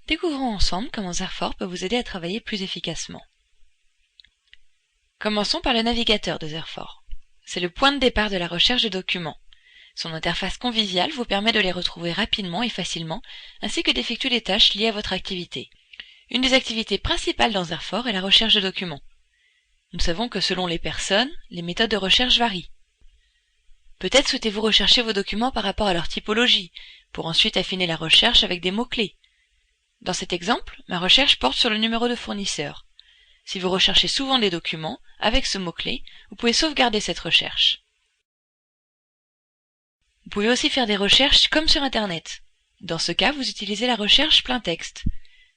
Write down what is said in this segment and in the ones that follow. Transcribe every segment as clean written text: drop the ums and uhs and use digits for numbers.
Découvrons ensemble comment Zerfor peut vous aider à travailler plus efficacement. Commençons par le navigateur de Zerfor. C'est le point de départ de la recherche de documents. Son interface conviviale vous permet de les retrouver rapidement et facilement, ainsi que d'effectuer des tâches liées à votre activité. Une des activités principales dans Zerfor est la recherche de documents. Nous savons que selon les personnes, les méthodes de recherche varient. Peut-être souhaitez-vous rechercher vos documents par rapport à leur typologie, pour ensuite affiner la recherche avec des mots-clés. Dans cet exemple, ma recherche porte sur le numéro de fournisseur. Si vous recherchez souvent des documents, avec ce mot-clé, vous pouvez sauvegarder cette recherche. Vous pouvez aussi faire des recherches comme sur Internet. Dans ce cas, vous utilisez la recherche plein texte.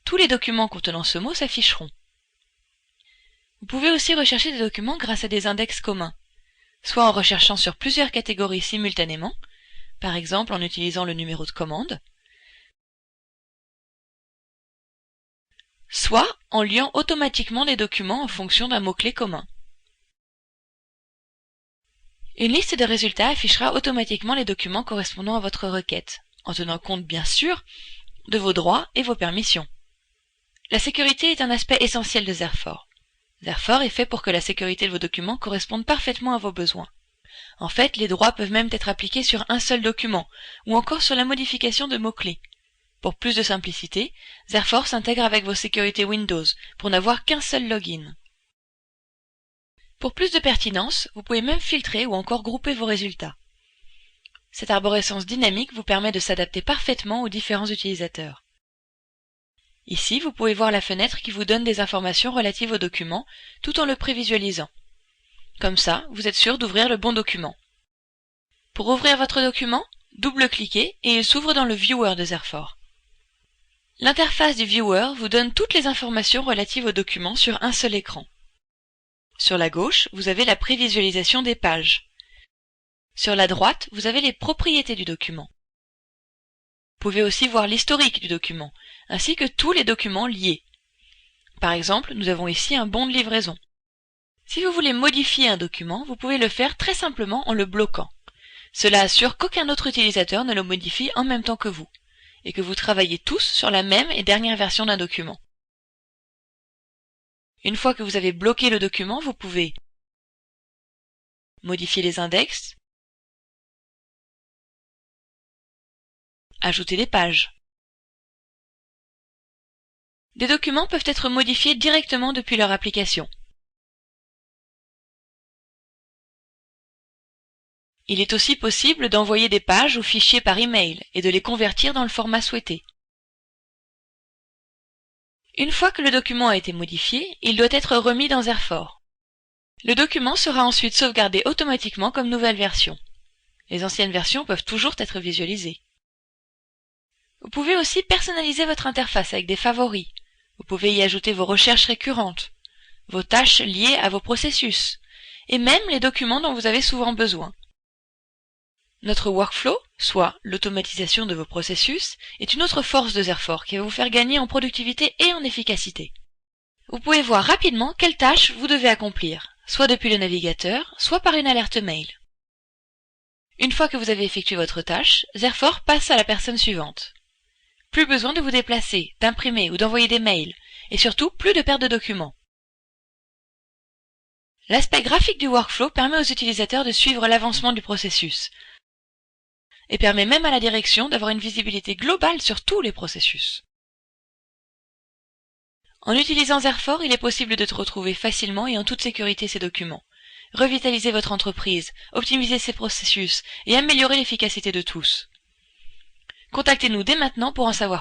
Tous les documents contenant ce mot s'afficheront. Vous pouvez aussi rechercher des documents grâce à des index communs, soit en recherchant sur plusieurs catégories simultanément, par exemple en utilisant le numéro de commande, soit en liant automatiquement des documents en fonction d'un mot-clé commun. Une liste de résultats affichera automatiquement les documents correspondant à votre requête, en tenant compte bien sûr de vos droits et vos permissions. La sécurité est un aspect essentiel de Zerfor. Zerfor est fait pour que la sécurité de vos documents corresponde parfaitement à vos besoins. En fait, les droits peuvent même être appliqués sur un seul document, ou encore sur la modification de mots-clés. Pour plus de simplicité, Zerfor s'intègre avec vos sécurités Windows pour n'avoir qu'un seul login. Pour plus de pertinence, vous pouvez même filtrer ou encore grouper vos résultats. Cette arborescence dynamique vous permet de s'adapter parfaitement aux différents utilisateurs. Ici, vous pouvez voir la fenêtre qui vous donne des informations relatives au document tout en le prévisualisant. Comme ça, vous êtes sûr d'ouvrir le bon document. Pour ouvrir votre document, double-cliquez et il s'ouvre dans le Viewer de Zerfor. L'interface du Viewer vous donne toutes les informations relatives au document sur un seul écran. Sur la gauche, vous avez la prévisualisation des pages. Sur la droite, vous avez les propriétés du document. Vous pouvez aussi voir l'historique du document, ainsi que tous les documents liés. Par exemple, nous avons ici un bon de livraison. Si vous voulez modifier un document, vous pouvez le faire très simplement en le bloquant. Cela assure qu'aucun autre utilisateur ne le modifie en même temps que vous, et que vous travaillez tous sur la même et dernière version d'un document. Une fois que vous avez bloqué le document, vous pouvez modifier les index, ajouter des pages. Des documents peuvent être modifiés directement depuis leur application. Il est aussi possible d'envoyer des pages ou fichiers par email et de les convertir dans le format souhaité. Une fois que le document a été modifié, il doit être remis dans Zerfor. Le document sera ensuite sauvegardé automatiquement comme nouvelle version. Les anciennes versions peuvent toujours être visualisées. Vous pouvez aussi personnaliser votre interface avec des favoris. Vous pouvez y ajouter vos recherches récurrentes, vos tâches liées à vos processus, et même les documents dont vous avez souvent besoin. Notre workflow, soit l'automatisation de vos processus, est une autre force de Zerfor qui va vous faire gagner en productivité et en efficacité. Vous pouvez voir rapidement quelles tâches vous devez accomplir, soit depuis le navigateur, soit par une alerte mail. Une fois que vous avez effectué votre tâche, Zerfor passe à la personne suivante. Plus besoin de vous déplacer, d'imprimer ou d'envoyer des mails, et surtout plus de perte de documents. L'aspect graphique du workflow permet aux utilisateurs de suivre l'avancement du processus, et permet même à la direction d'avoir une visibilité globale sur tous les processus. En utilisant Zerfor, il est possible de retrouver facilement et en toute sécurité ces documents, revitaliser votre entreprise, optimiser ses processus et améliorer l'efficacité de tous. Contactez-nous dès maintenant pour en savoir plus.